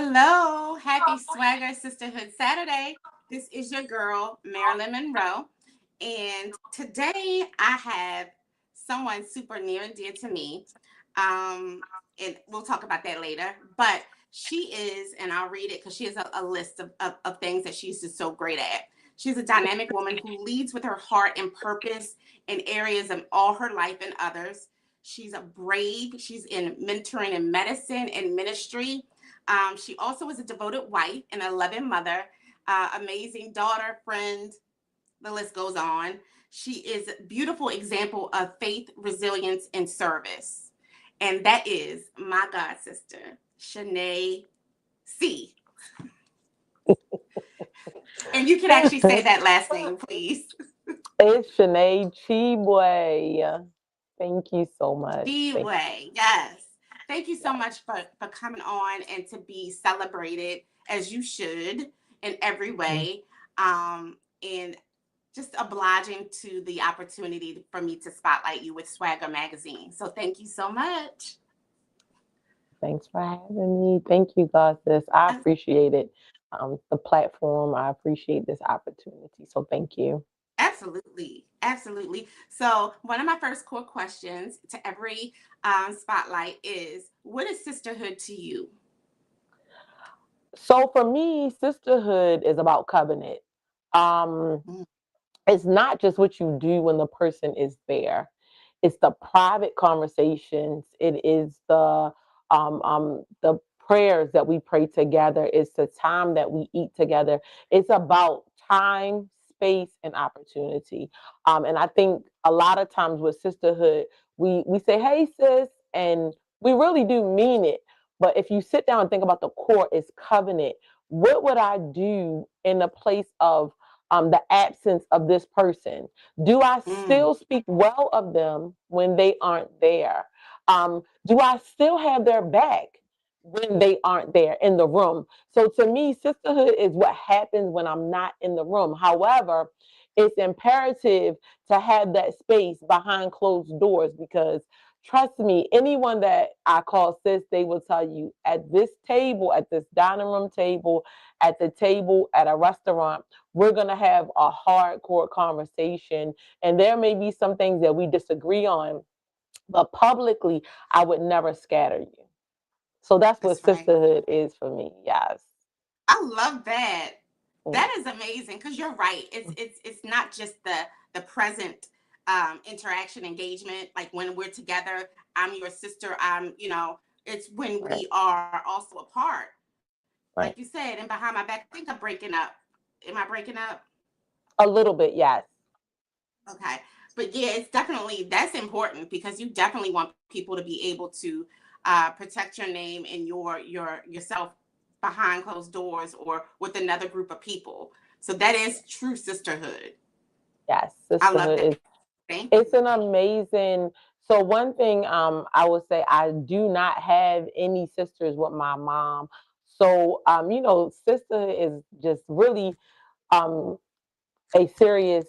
Hello, happy Swagger Sisterhood Saturday. This is your girl, Marilyn Monroe. And today I have someone super near and dear to me. And we'll talk about that later. But she is, and I'll read it because she has a list of things that she's just so great at. She's a dynamic woman who leads with her heart and purpose in areas of all her life and others. She's a brave, she's in mentoring and medicine and ministry. She also is a devoted wife and a loving mother, amazing daughter, friend. The list goes on. She is a beautiful example of faith, resilience, and service. And that is my God sister, Shanae C. And you can actually say that last name, please. It's Shanae Chibwe. Thank you so much. D-Way, yes. Thank you so much for coming on and to be celebrated as you should in every Mm. way. And just obliging to the opportunity for me to spotlight you with Swagger Magazine. So thank you so much. Thanks for having me. Thank you, God, sis. I appreciate it. The platform, I appreciate this opportunity. So thank you. Absolutely. Absolutely. So, one of my first core questions to every spotlight is, what is sisterhood to you? So for me, sisterhood is about covenant. Um, Mm, it's not just what you do when the person is there. It's the private conversations. It is the prayers that we pray together. It's the time that we eat together. It's about time, space, and opportunity. And I think a lot of times with sisterhood, we say, "Hey, sis," and we really do mean it. But if you sit down and think about the core, it's covenant. What would I do in the place of the absence of this person? Do I mm, still speak well of them when they aren't there? Do I still have their back when they aren't there in the room? So to me, sisterhood is what happens when I'm not in the room. However, it's imperative to have that space behind closed doors because trust me, anyone that I call sis, they will tell you at this table, at this dining room table, at the table at a restaurant, we're going to have a hardcore conversation. And there may be some things that we disagree on, but publicly, I would never scatter you. So that's what that's right. sisterhood is for me. Yes. I love that. Mm. That is amazing because you're right. It's not just the present interaction engagement. Like when we're together, I'm your sister. It's when Right. we are also apart. Like you Right. said, and behind my back, I think I'm breaking up. Am I breaking up? A little bit. Yes. Okay. But yeah, it's definitely that's important because you definitely want people to be able to protect your name and yourself behind closed doors or with another group of people. So that is true sisterhood. Yes. I love Sisterhood that. is Thank it's you. an amazing. So one thing I would say, I do not have any sisters with my mom. So sisterhood is just really um a serious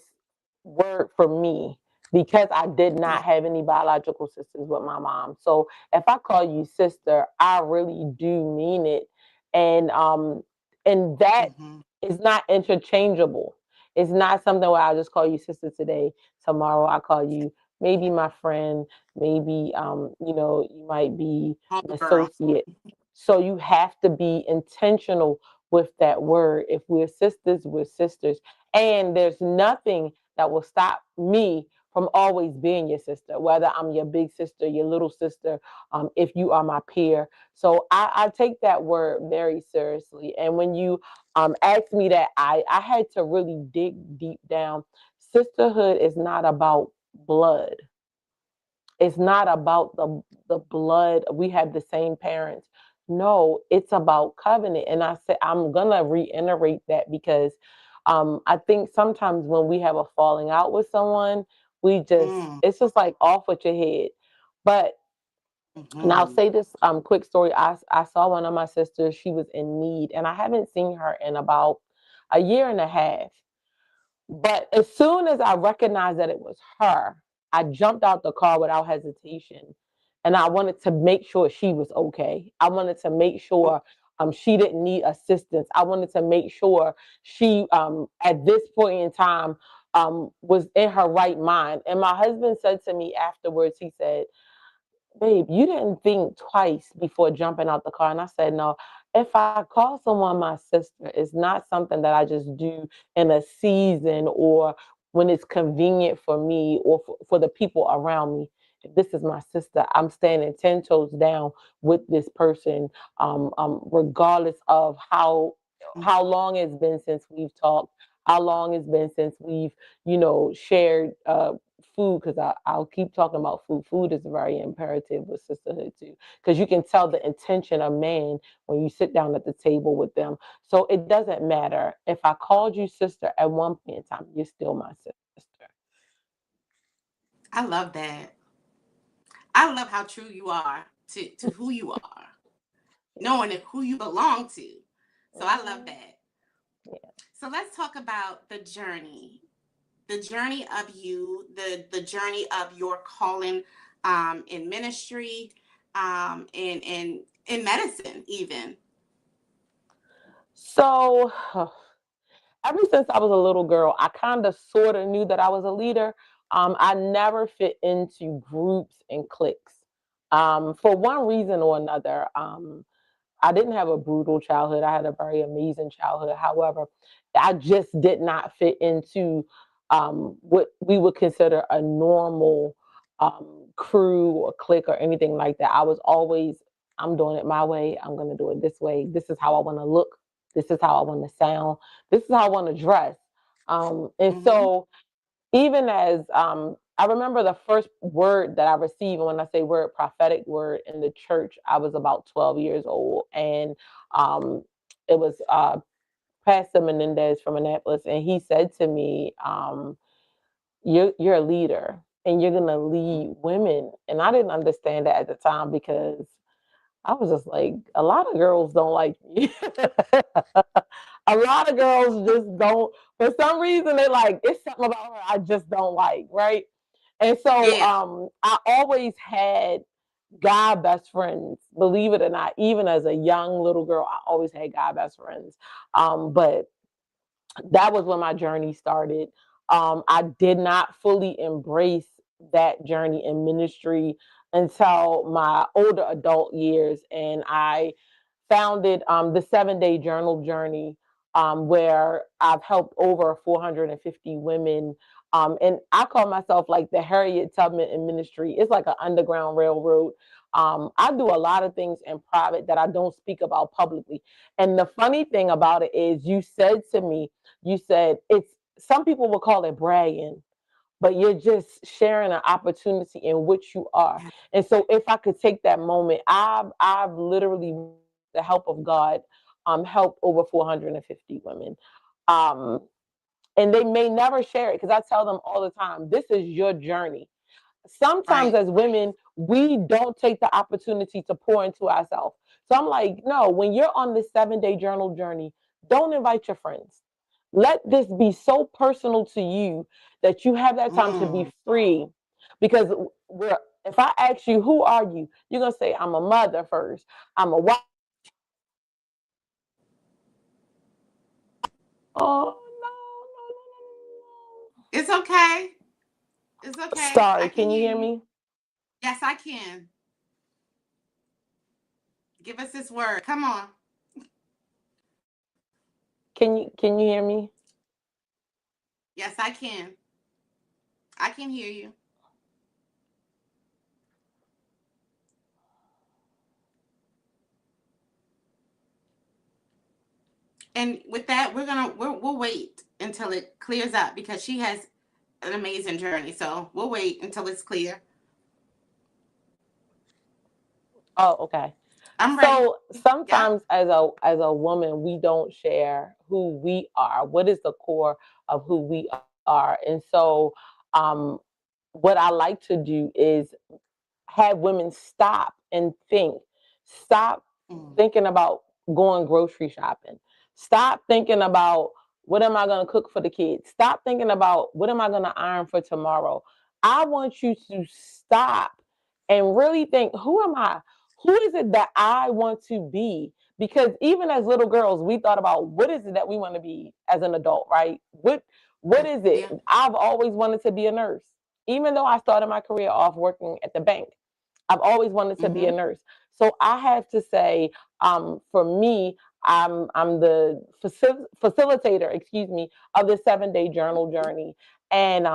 word for me because I did Yeah. not have any biological sisters with my mom. So if I call you sister, I really do mean it. And that Hmm. is not interchangeable. It's not something where I'll just call you sister today, tomorrow I call you maybe my friend, maybe you might be an Homegirl. associate. So you have to be intentional with that word. If we're sisters, we're sisters. And there's nothing that will stop me from always being your sister, whether I'm your big sister, your little sister, if you are my peer. So I take that word very seriously. And when you asked me that, I had to really dig deep down. Sisterhood is not about blood. It's not about the blood. We have the same parents. No, it's about covenant. And I said I'm gonna reiterate that because I think sometimes when we have a falling out with someone, we just Mm, it's just like off with your head. But and I'll hmm. say this quick story. I saw one of my sisters. She was in need, and I haven't seen her in about a year and a half. But as soon as I recognized that it was her, I jumped out the car without hesitation. And I wanted to make sure she was okay. I wanted to make sure she didn't need assistance. I wanted to make sure she, at this point in time, was in her right mind. And my husband said to me afterwards, he said, babe, you didn't think twice before jumping out the car. And I said, no, if I call someone my sister, it's not something that I just do in a season or when it's convenient for me or for the people around me. If this is my sister, I'm standing 10 toes down with this person, regardless of how long it's been since we've talked, how long it's been since we've, shared food, because I'll keep talking about food. Food is very imperative with sisterhood too, because you can tell the intention of man when you sit down at the table with them. So it doesn't matter. If I called you sister at one point in time, you're still my sister. I love that. I love how true you are to who you are, knowing who you belong to. So I love Mhm. that. So let's talk about the journey of you, the journey of your calling in ministry, in medicine, even. So ever since I was a little girl, I kind of sort of knew that I was a leader. I never fit into groups and cliques. For one reason or another. I didn't have a brutal childhood. I had a very amazing childhood. However, I just did not fit into what we would consider a normal crew or clique or anything like that. I was always, I'm doing it my way. I'm going to do it this way. This is how I want to look. This is how I want to sound. This is how I want to dress. And Mm-hmm. so, even as I remember the first word that I received, and when I say word, prophetic word in the church, I was about 12 years old. And um, it was Pastor Menendez from Annapolis. And he said to me, you're a leader and you're going to lead women. And I didn't understand that at the time because I was just like, a lot of girls don't like me. A lot of girls just don't, for some reason, they like, it's something about her I just don't like, right? And so Yeah. I always had guy best friends, believe it or not. Even as a young little girl, I always had guy best friends. But that was when my journey started. I did not fully embrace that journey in ministry until my older adult years, and I founded the 7 Day Journal Journey, where I've helped over 450 women. And I call myself like the Harriet Tubman in ministry. It's like an underground railroad. I do a lot of things in private that I don't speak about publicly. And the funny thing about it is, you said to me, you said it's, some people will call it bragging, but you're just sharing an opportunity in which you are. And so if I could take that moment, I've literally, with the help of God, helped over 450 women. Um, and they may never share it because I tell them all the time, this is your journey. Sometimes Right. as women, we don't take the opportunity to pour into ourselves. So I'm like, no, when you're on this 7 Day Journal journey, don't invite your friends. Let this be so personal to you that you have that time to be Mm. free. Because if I ask you, who are you? You're going to say, I'm a mother first. I'm a wife. Oh, no, It's okay. It's no, no. okay. I Sorry, can can you hear hear you. me? Yes, I can. Give us this word. Come on. Can you hear me? Yes, I can. I can hear you. And with that, we'll wait until it clears up because she has an amazing journey. So we'll wait until it's clear. Oh, okay. I'm ready. So Yep. sometimes as a woman, we don't share who we are. What is the core of who we are? And so um what I like to do is have women stop and think. Stop Mm. thinking about going grocery shopping. Stop thinking about what am I going to cook for the kids. Stop thinking about what am I going to iron for tomorrow. I want you to stop and really think, who am I? Who is it that I want to be? Because even as little girls, we thought about what is it that we want to be as an adult, right? What is Yeah. it? I've always wanted to be a nurse. Even though I started my career off working at the bank, I've always wanted to be a Mm-hmm. nurse. So I have to say, for me, I'm the facilitator, excuse me, of the 7 day journal journey, and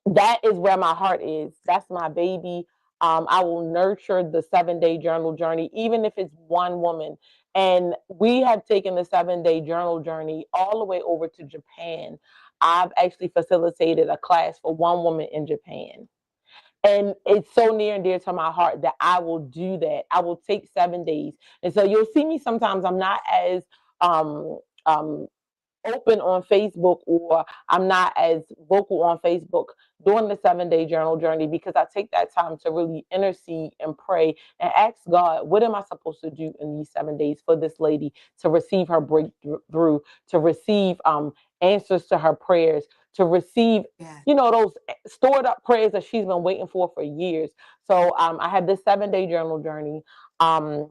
that is where my heart is. That's my baby. I will nurture the 7 day journal journey, even if it's one woman. And we have taken the 7 day journal journey all the way over to Japan. I've actually facilitated a class for one woman in Japan. And it's so near and dear to my heart that I will do that. I will take 7 days. And so you'll see me sometimes, I'm not as um, um, open on Facebook, or I'm not as vocal on Facebook during the 7 day journal journey, because I take that time to really intercede and pray and ask God, what am I supposed to do in these 7 days for this lady to receive her breakthrough, to receive answers to her prayers, to receive, Yeah. those stored up prayers that she's been waiting for years. So I had this 7 day journal journey. Um,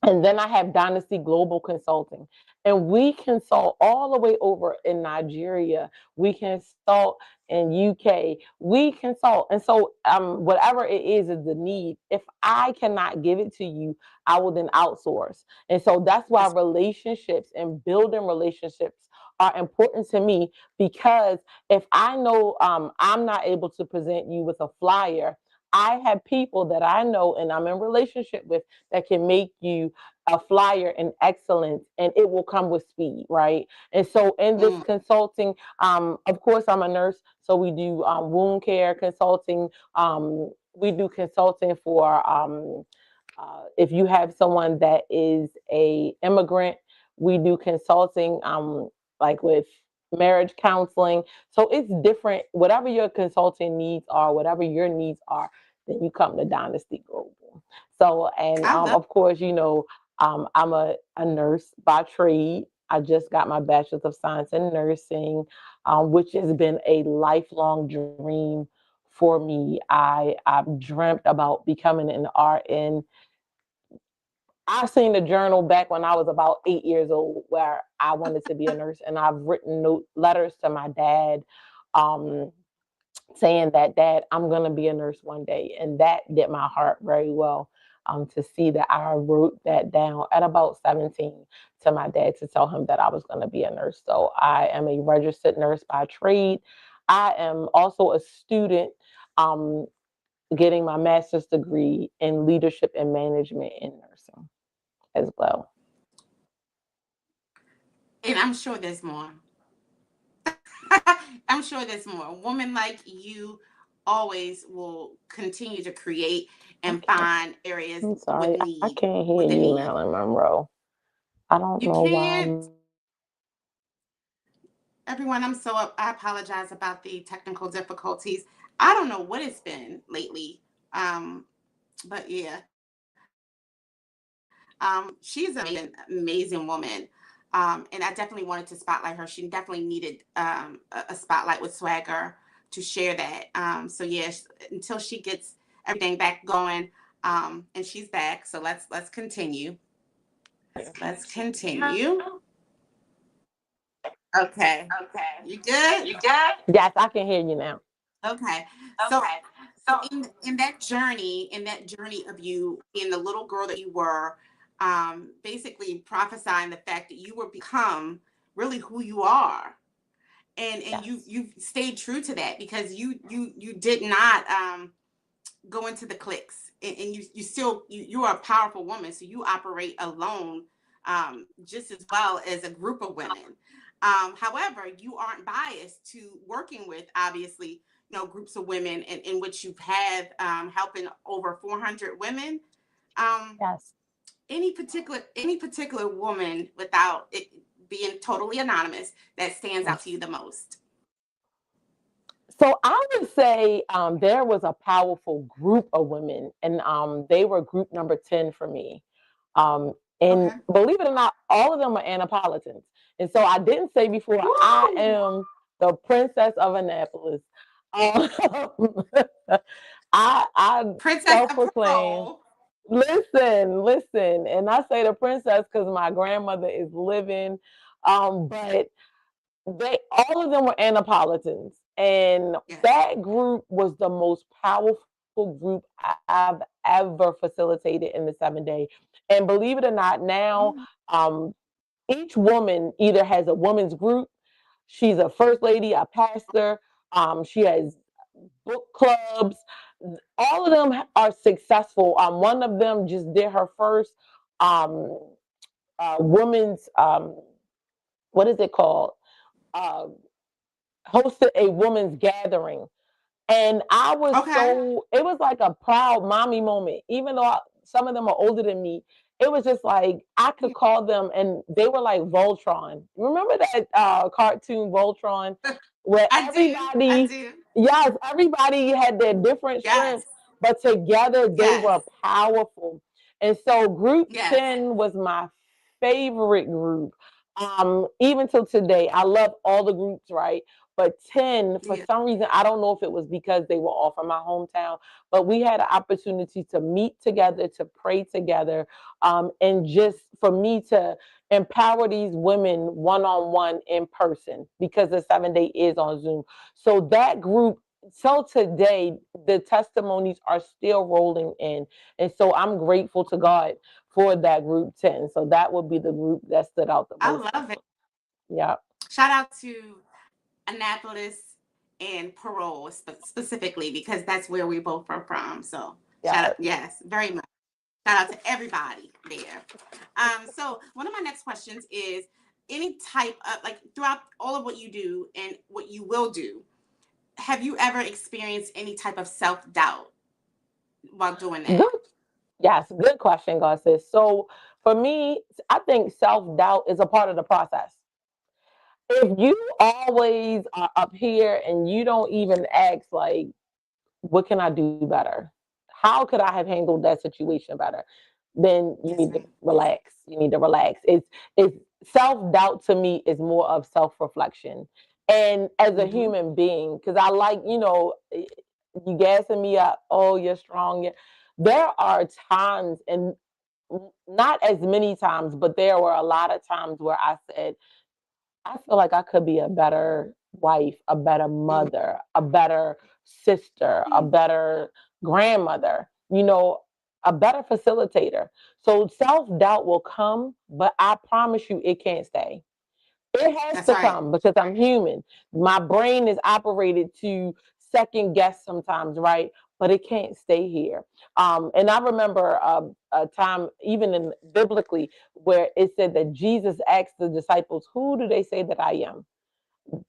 and then I have Dynasty Global Consulting. And we consult all the way over in Nigeria. We consult in UK. We consult. And so whatever it is the need. If I cannot give it to you, I will then outsource. And so that's why That's relationships and building relationships are important to me, because if I know I'm not able to present you with a flyer, I have people that I know and I'm in relationship with that can make you a flyer in excellence, and it will come with speed, right? And so in this mm, consulting, of course I'm a nurse, so we do wound care consulting. We do consulting for if you have someone that is a immigrant, we do consulting like with marriage counseling. So it's different. Whatever your consulting needs are, whatever your needs are, then you come to Dynasty Global. So, and I love. of course, I'm a nurse by trade. I just got my bachelor's of science in nursing, which has been a lifelong dream for me. I've dreamt about becoming an RN. I seen the journal back when I was about 8 years old, where I wanted to be a nurse, and I've written letters to my dad, um, saying that, Dad, I'm gonna be a nurse one day, and that did my heart very well. To see that I wrote that down at about 17 to my dad to tell him that I was going to be a nurse. So I am a registered nurse by trade. I am also a student, um, getting my master's degree in leadership and management in nursing as well. And I'm sure there's more. I'm sure there's more. A woman like you always will continue to create I and can't, find areas I'm with sorry, I need. can't hear With the you, need. Marilyn Monroe. I don't You know why can't. my Everyone, I'm so up. I apologize about the technical difficulties. I don't know what it's been lately. But yeah, she's an amazing woman. And I definitely wanted to spotlight her. She definitely needed a spotlight with swagger to share that. So yeah, until she gets everything back going, and she's back. So let's continue. Let's continue. Okay, you good? yes, I can hear you now. Okay. So in that journey of you being the little girl that you were, basically prophesying the fact that you will become really who you are, and you Yes, you stayed true to that because you did not go into the cliques, and you still you are a powerful woman, so you operate alone, just as well as a group of women. However, you aren't biased to working with, obviously, groups of women in which you've had, helping over 400 women. um, yes. any particular woman, without it being totally anonymous, that stands out to you Yes. the most? So I would say there was a powerful group of women, and they were group number 10 for me. Um, and Okay. believe it or not, all of them are Annapolitans. And so I didn't say before, I Woo! am the princess of Annapolis. Um, I Princess of self-proclaim Parole. listen. And I say the princess because my grandmother is living. But they all of them were Annapolitans. And Yes. that group was the most powerful group I've ever facilitated in the 7 day. And believe it or not, now Mm. um, each woman either has a woman's group, she's a first lady, a pastor, she has book clubs. All of them are successful. One of them just did her first um, women's, what is it called? Uh, hosted a women's gathering. And I was Okay. so, it was like a proud mommy moment. Even though some of them are older than me, it was just like I could call them and they were like Voltron. Remember that cartoon Voltron where I do. I everybody, do. yes, everybody had their different Yes. strengths, but together they Yes. were powerful. And so group Yes. 10 was my favorite group. Even till today, I love all the groups, right? But 10, for Yeah. some reason, I don't know if it was because they were all from my hometown, but we had an opportunity to meet together, to pray together, and just for me to empower these women one on one in person because the 7 day is on Zoom. So that group, so today, the testimonies are still rolling in. And so I'm grateful to God for that group 10. So that would be the group that stood out the I most for love it. me. Yeah. Shout out to Annapolis and Parole specifically because that's where we both are from. So shout Yeah. out, yes, very much. Shout out to everybody there. So one of my next questions is any type of like throughout all of what you do and what you will do, have you ever experienced any type of self doubt while doing that? Good. Yes, good question, God says. So for me, I think self-doubt is a part of the process. If you always are up here and you don't even ask like, what can I do better? How could I have handled that situation better? Then you That's need to right. relax. You need to relax. It's self-doubt to me is more of self-reflection. And as a Mm-hmm. human being, because I like, you gassing me up, oh, you're strong. There are times and not as many times, but there were a lot of times where I said, I feel like I could be a better wife, a better mother, a better sister, a Mm-hmm. better grandmother, a better facilitator. So self doubt will come, but I promise you it can't stay. It has That's to right. come because I'm human. My brain is operated to second guess sometimes, right? But it can't stay here. And I remember a time, even in biblically, where it said that Jesus asked the disciples, "Who do they say that I am?"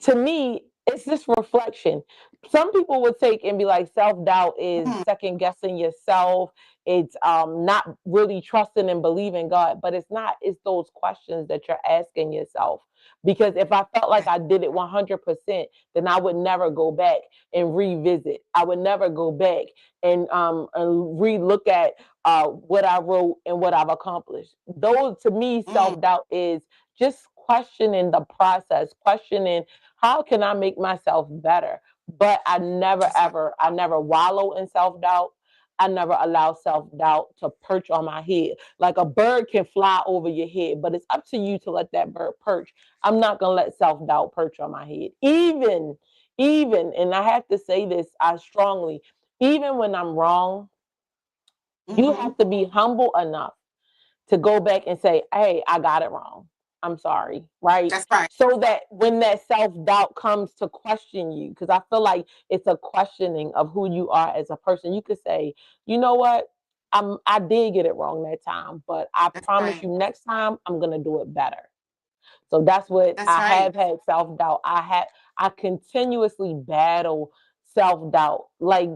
To me, it's just reflection. Some people would take and be like, self doubt is Mm-hmm. second guessing yourself. It's not really trusting and believing God, but it's not. It's those questions that you're asking yourself. Because if I felt like Okay. I did it 100%, then I would never go back and revisit. I would never go back and re-look at what I wrote and what I've accomplished. Those to me, Mm, self doubt is just questioning the process, questioning how can I make myself better? But that's right. I never wallow in self doubt. I never allow self doubt to perch on my head. Like a bird can fly over your head, but it's up to you to let that bird perch. I'm not gonna let self doubt perch on my head. Even, and I have to say this, I strongly, even when I'm wrong, you Mm-hmm. have to be humble enough to go back and say, hey, I got it wrong. I'm sorry, right? That's right. So that when that self doubt comes to question you, because I feel like it's a questioning of who you are as a person, you could say, you know what? I did get it wrong that time, but I That's promise right. you next time I'm gonna do it better. So that's what That's I right. have had self doubt. I continuously battle self doubt. Like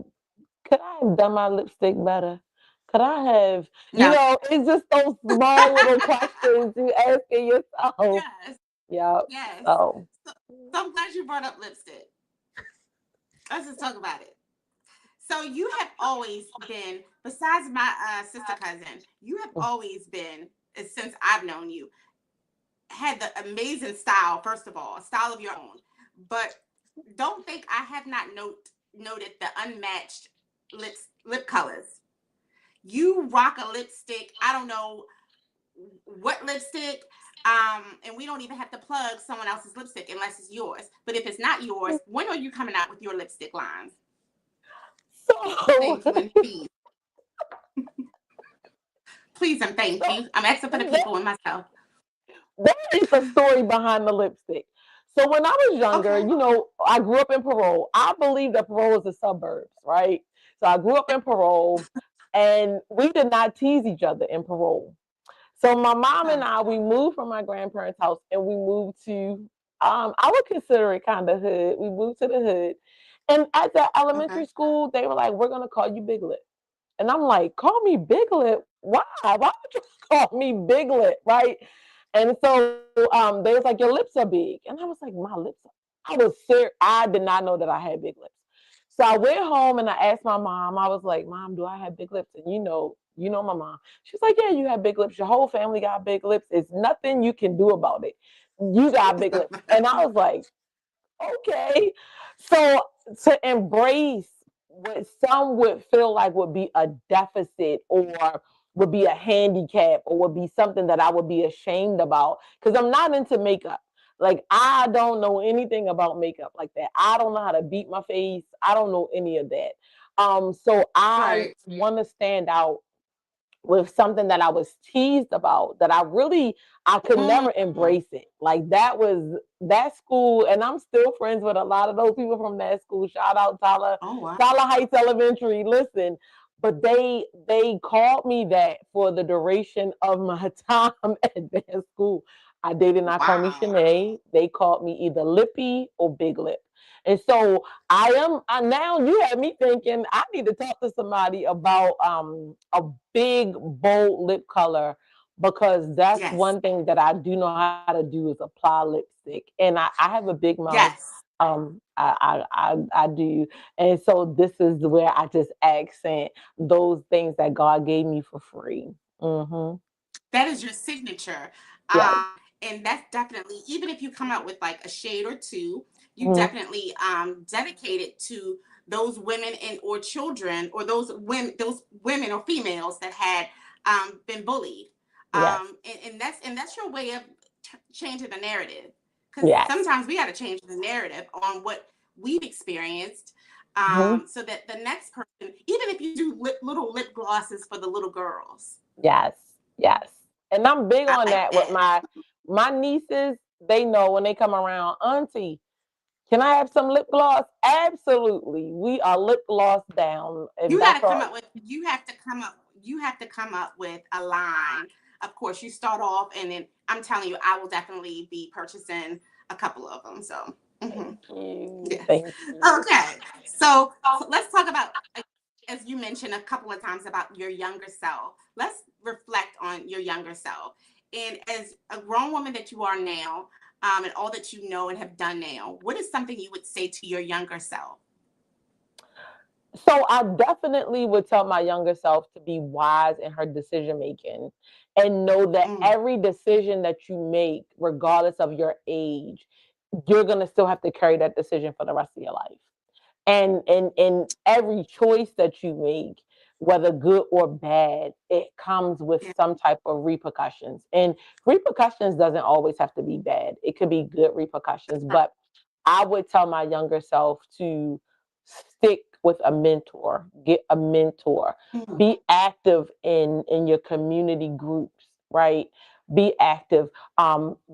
could I have done my lipstick better? Could I have, No. it's just those small little questions you asking yourself. Yes. Yeah. Yes. So So, so I'm glad you brought up lipstick. Let's just talk about it. So you have always been, besides my sister cousin, you have always been, since I've known you, had the amazing style. First of all, a style of your own. But don't think I have not noted the unmatched lip colors. you rock a lipstick, I don't know what lipstick, and we don't even have to plug someone else's lipstick unless it's yours. But if it's not yours, when are you coming out with your lipstick lines? So, Thank you and please, please and thank so you. I'm asking for the there, people and myself. there is a story behind the lipstick. So when I was younger, Okay. you know, I grew up in Parole. I believe that Parole is the suburbs, right? So I grew up in Parole, and we did not tease each other in Parole. So my mom and Okay. I, we moved from my grandparents' house and we moved to, I would consider it kind of hood. We moved to the hood. And at the Okay. elementary school, they were like, we're going to call you Big Lip. And I'm like, call me Big Lip? Why? Why would you call me Big Lip? Right? And so they was like, your lips are big. And I was like, my lips are. I was serious. I did not know that I had big lips. So I went home and I asked my mom. I was like, Mom, do I have big lips? And you know my mom. She's like, yeah, you have big lips. Your whole family got big lips. It's nothing you can do about it. You got big lips. And I was like, okay. So to embrace what some would feel like would be a deficit or would be a handicap or would be something that I would be ashamed about because I'm not into makeup. Like I don't know anything about makeup like that. I don't know how to beat my face. I don't know any of that. So I Right. want to stand out with something that I was teased about that I could never Mm. embrace it. Like that was that school, and I'm still friends with a lot of those people from that school. Shout out Oh wow. Tyler Heights Elementary. Listen, but they called me that for the duration of my time at that school. They did not call me Wow. Shanae. They called me either Lippy or Big Lip. And so now you have me thinking I need to talk to somebody about a big bold lip color because that's Yes. one thing that I do know how to do is apply lipstick. And I have a big mouth. Yes. I do. And so this is where I just accent those things that God gave me for free. Mm-hmm. That is your signature. Yes. And that's definitely, even if you come out with like a shade or two, you Mm-hmm. definitely dedicate it to those women and or children or those women or females that had been bullied. Yes. And that's your way of changing the narrative. Because Yes. sometimes we got to change the narrative on what we've experienced, Mm-hmm. so that the next person, even if you do little lip glosses for the little girls, Yes, yes. And I'm big I on like that with that. my nieces. They know when they come around, Auntie, can I have some lip gloss? Absolutely. We are lip gloss down. If You got that's to come all. up with. You have to come up. You have to come up with a line. Of course, you start off, and then I'm telling you, I will definitely be purchasing a couple of them. So, Thank mhm. you. Yes. Thank you. Okay. So let's talk about, as you mentioned a couple of times, about your younger self. Let's reflect on your younger self. And as a grown woman that you are now, and all that you know and have done now, what is something you would say to your younger self? So I definitely would tell my younger self to be wise in her decision making and know that Mm, every decision that you make, regardless of your age, you're gonna still have to carry that decision for the rest of your life. And every choice that you make, whether good or bad, it comes with yeah. some type of repercussions, and repercussions doesn't always have to be bad. It could be good repercussions, but I would tell my younger self to stick with a mentor, get a mentor, Mm, be active in your community groups, right? Be active,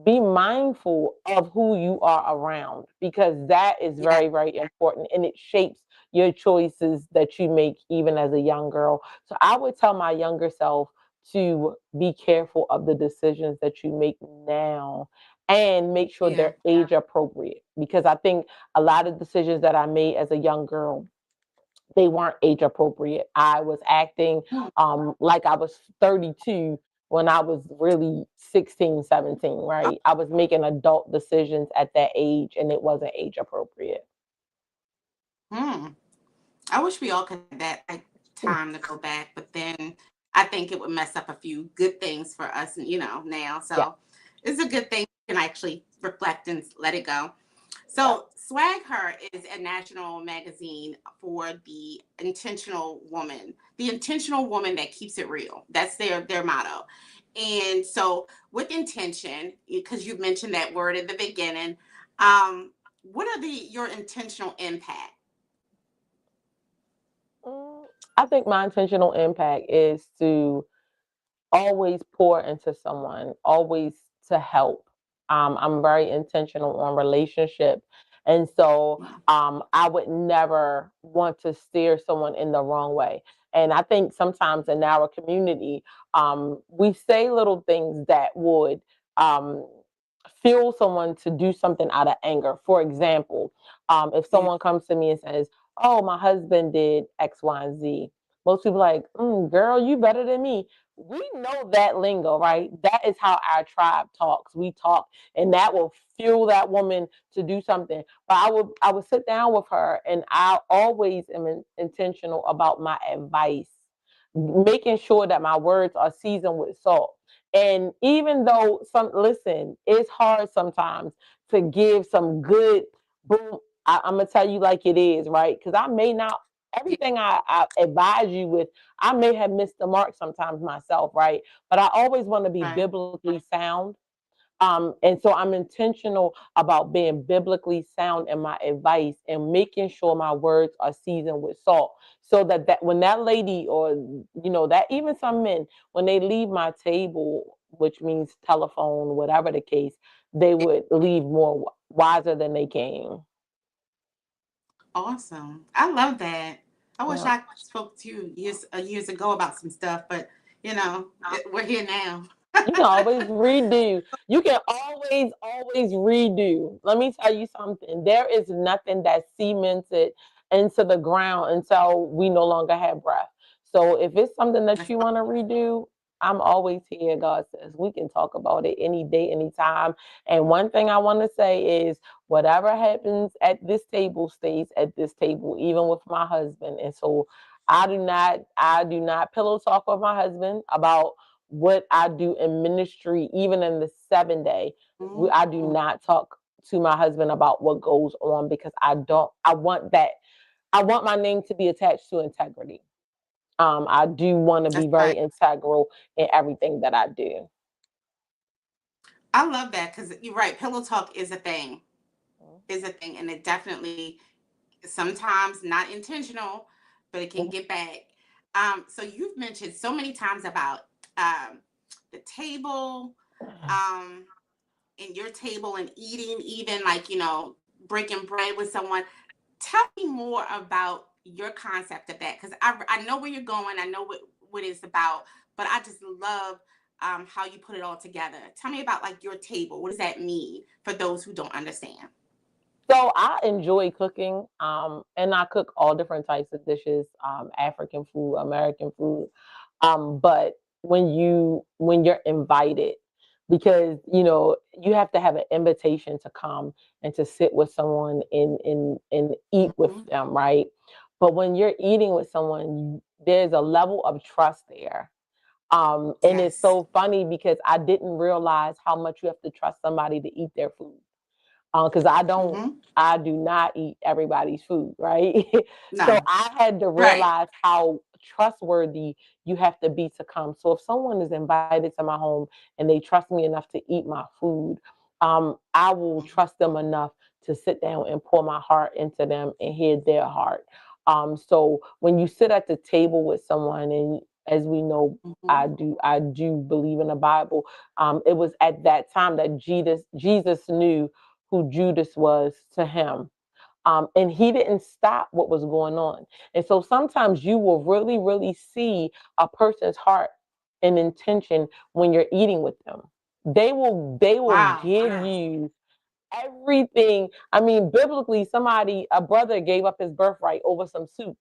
be mindful of who you are around because that is yeah. very, very important and it shapes your choices that you make even as a young girl. So I would tell my younger self to be careful of the decisions that you make now and make sure Yeah. they're age appropriate because I think a lot of decisions that I made as a young girl, they weren't age appropriate. I was acting Mm, like I was 32 when I was really 16, 17, right? I was making adult decisions at that age and it wasn't age appropriate. mm. I wish we all could have that like time to go back, but then I think it would mess up a few good things for us, now. Yeah, So it's a good thing you can actually reflect and let it go. yeah. So Swag Her is a national magazine for the intentional woman that keeps it real. That's their motto. And so, with intention, because you mentioned that word at the beginning, what are your intentional impact? Mm, I think my intentional impact is to always pour into someone, always to help. I'm very intentional on relationship. And so I would never want to steer someone in the wrong way. And I think sometimes in our community, we say little things that would um, fuel someone to do something out of anger. For example, if Yeah. someone comes to me and says, "Oh, my husband did X, Y, and Z," most people are like, "Girl, you better than me." We know that lingo, right? That is how our tribe talks. We talk, and that will fuel that woman to do something. But I would sit down with her, and I always am intentional about my advice, making sure that my words are seasoned with salt. And even though listen, it's hard sometimes to give some good boom. I'm gonna tell you like it is, right? Because I may not Yeah. everything I advise you with, I may have missed the mark sometimes myself, right? But I always want to be Right. biblically sound. And so I'm intentional about being biblically sound in my advice and making sure my words are seasoned with salt. So that when that lady, or that even some men, when they leave my table, which means telephone, whatever the case, they would leave more wiser than they came. Awesome. I love that. I wish Yeah. I spoke to you years ago about some stuff, but we're here now. You can always redo. You can always redo. Let me tell you something. There is nothing that cemented into the ground until we no longer have breath. So if it's something that That's you want to redo, I'm always here. God says we can talk about it any day, anytime. And one thing I want to say is whatever happens at this table stays at this table, even with my husband. And so I do not pillow talk with my husband about what I do in ministry, even in the 7 day. I do mm, not talk to my husband about what goes on because I don't. I want that. I want my name to be attached to integrity. I do want to be that's very right. integral in everything that I do. I love that because you're right. Pillow talk is a thing, and it definitely sometimes not intentional, but it can get back. So you've mentioned so many times about um, the table, um, and your table, and eating, even like breaking bread with someone. Tell me more about your concept of that, because I know where you're going. I know what it's about, but I just love how you put it all together. Tell me about like your table. What does that mean for those who don't understand? So I enjoy cooking, and I cook all different types of dishes, African food, American food. But when you're invited, because you have to have an invitation to come and to sit with someone and eat with Mm-hmm. them, right? But when you're eating with someone, there's a level of trust there. And it's Yes. so funny because I didn't realize how much you have to trust somebody to eat their food, because Mm-hmm. I do not eat everybody's food, right? So No. I had to Right. realize how trustworthy you have to be to come. So if someone is invited to my home and they trust me enough to eat my food, I will trust them enough to sit down and pour my heart into them and hear their heart. So when you sit at the table with someone, and as we know, Mm-hmm. I do believe in the Bible. It was at that time that Jesus knew who Judas was to him. And he didn't stop what was going on. And so sometimes you will really, really see a person's heart and intention when you're eating with them. They will Wow. give Yes. you everything. I mean, biblically, a brother gave up his birthright over some soup.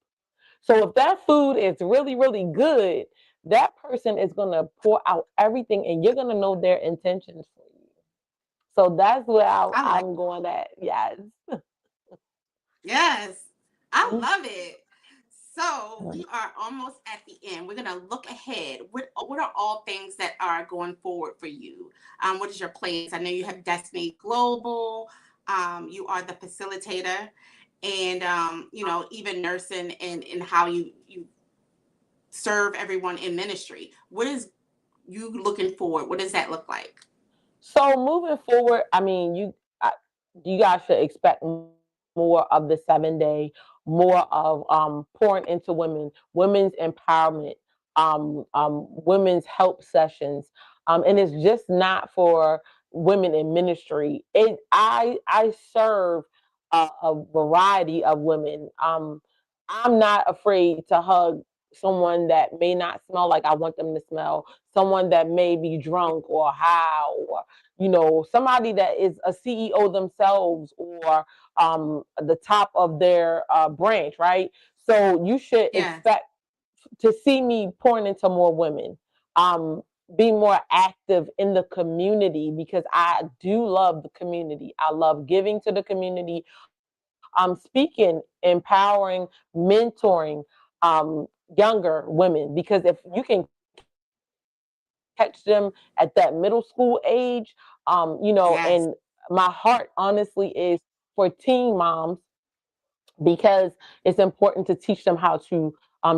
So if that food is really, really good, that person is gonna pour out everything, and you're gonna know their intentions for you. So that's where I like. I'm going at. Yes. Yes. I Mhm. love it. So we are almost at the end. We're gonna look ahead. What are all things that are going forward for you? What is your plans? I know you have Destiny Global. You are the facilitator, and even nursing and how you serve everyone in ministry. What is you looking forward? What does that look like? So moving forward, I mean, you guys should expect more of the 7 day, more of pouring into women's empowerment, women's help sessions, and it's just not for women in ministry. I serve a variety of women. I'm not afraid to hug someone that may not smell like I want them to smell, someone that may be drunk or high, or somebody that is a CEO themselves, or the top of their branch, right? So you should Yes, expect to see me pouring into more women, um, be more active in the community, because I do love the community. I love giving to the community, speaking, empowering, mentoring younger women, because if you can catch them at that middle school age, and my heart yes, honestly is for teen moms, because it's important to teach them how to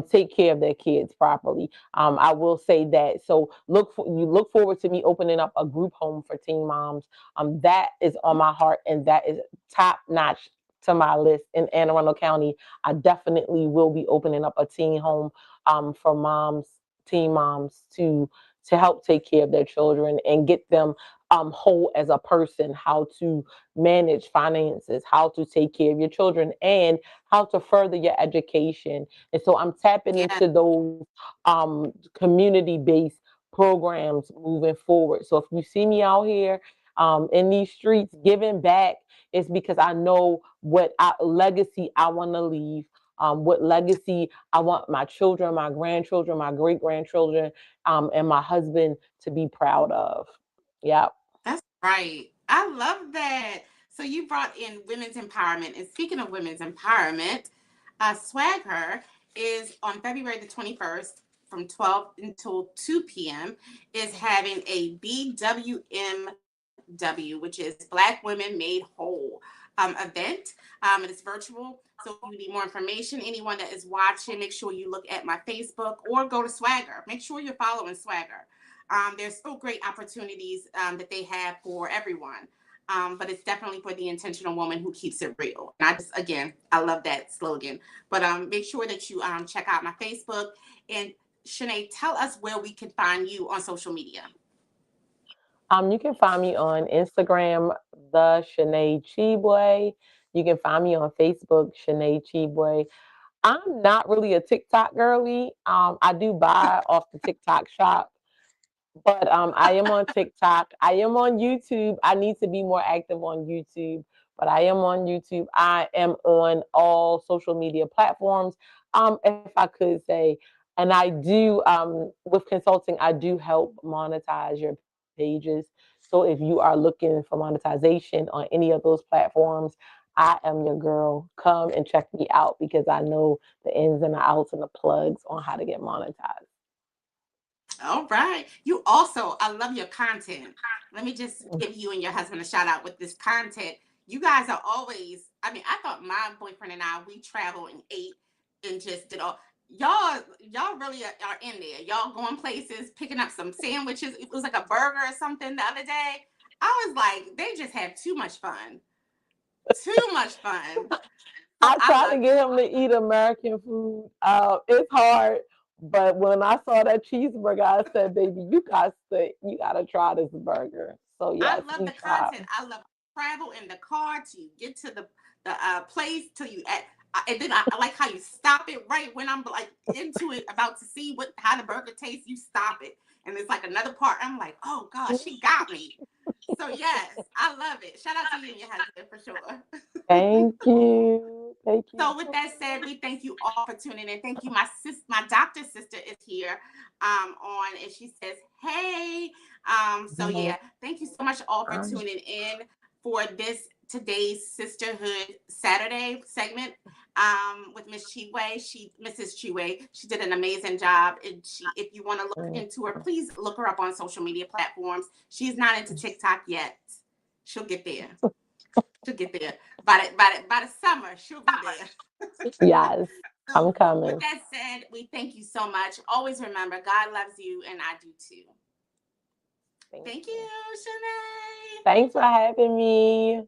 take care of their kids properly. I will say that. So look forward to me opening up a group home for teen moms. That is on my heart, and that is top notch to my list in Anne Arundel County. I definitely will be opening up a teen home for teen moms to help take care of their children and get them whole as a person, how to manage finances, how to take care of your children, and how to further your education. And so I'm tapping yes, into those community based programs moving forward. So if you see me out here in these streets giving back, it's because I know legacy I want to leave. What legacy I want my children, my grandchildren, my great grandchildren, and my husband to be proud of. Yeah. that's right. I love that. So you brought in women's empowerment, and speaking of women's empowerment, Swag Her is on February the 21st from 12 until 2 p.m. is having a BWMW, which is Black Women Made Whole event. It is virtual. So if you need more information, anyone that is watching, make sure you look at my Facebook or go to Swagger. Make sure you're following Swagger. There's so great opportunities that they have for everyone. But it's definitely for the intentional woman who keeps it real. And again, I love that slogan. But make sure that you check out my Facebook. And Shanae, tell us where we can find you on social media. You can find me on Instagram, the Shanae Chibwe. You can find me on Facebook, Shanae Chibwe. I'm not really a TikTok girly. I do buy off the TikTok shop, but I am on TikTok. I am on YouTube. I need to be more active on YouTube, but I am on YouTube. I am on all social media platforms. If I could say, and I do with consulting, I do help monetize your pages. So if you are looking for monetization on any of those platforms, I am your girl. Come and check me out, because I know the ins and the outs and the plugs on how to get monetized. All right. You also, I love your content. Let me just give you and your husband a shout out with this content. You guys are always, I mean, I thought my boyfriend and I, we traveled and ate and just did all. Y'all really are in there. Y'all going places, picking up some sandwiches. It was like a burger or something the other day. I was like, they just have too much fun. Too much fun. So I I try to love get him to eat American food. It's hard, but when I saw that cheeseburger, I said, "Baby, you gotta try this burger." So I yes, love we the try. content. I love travel in the car till you get to the place till you at. And then I like how you stop it right when I'm like into it, about to see what how the burger tastes. You stop it, and it's like another part. I'm like, oh gosh, she got me. So yes, I love it. Shout out to you and your husband for sure. Thank you. Thank you So with so that said, we thank you all for tuning in. Thank you. My doctor sister is here on, and she says, hey. So much. yeah, thank you so much all for tuning in for this today's Sisterhood Saturday segment with Miss Chiwe. Mrs. Chiwe, she did an amazing job. And if you want to look into her, please look her up on social media platforms. She's not into TikTok yet. She'll get there. She'll get there by the summer. She'll be there. Yes, I'm So, with coming. that said, we thank you so much. Always remember, God loves you, and I do too. Thank Thank you, you. Shanae. Thanks for having me.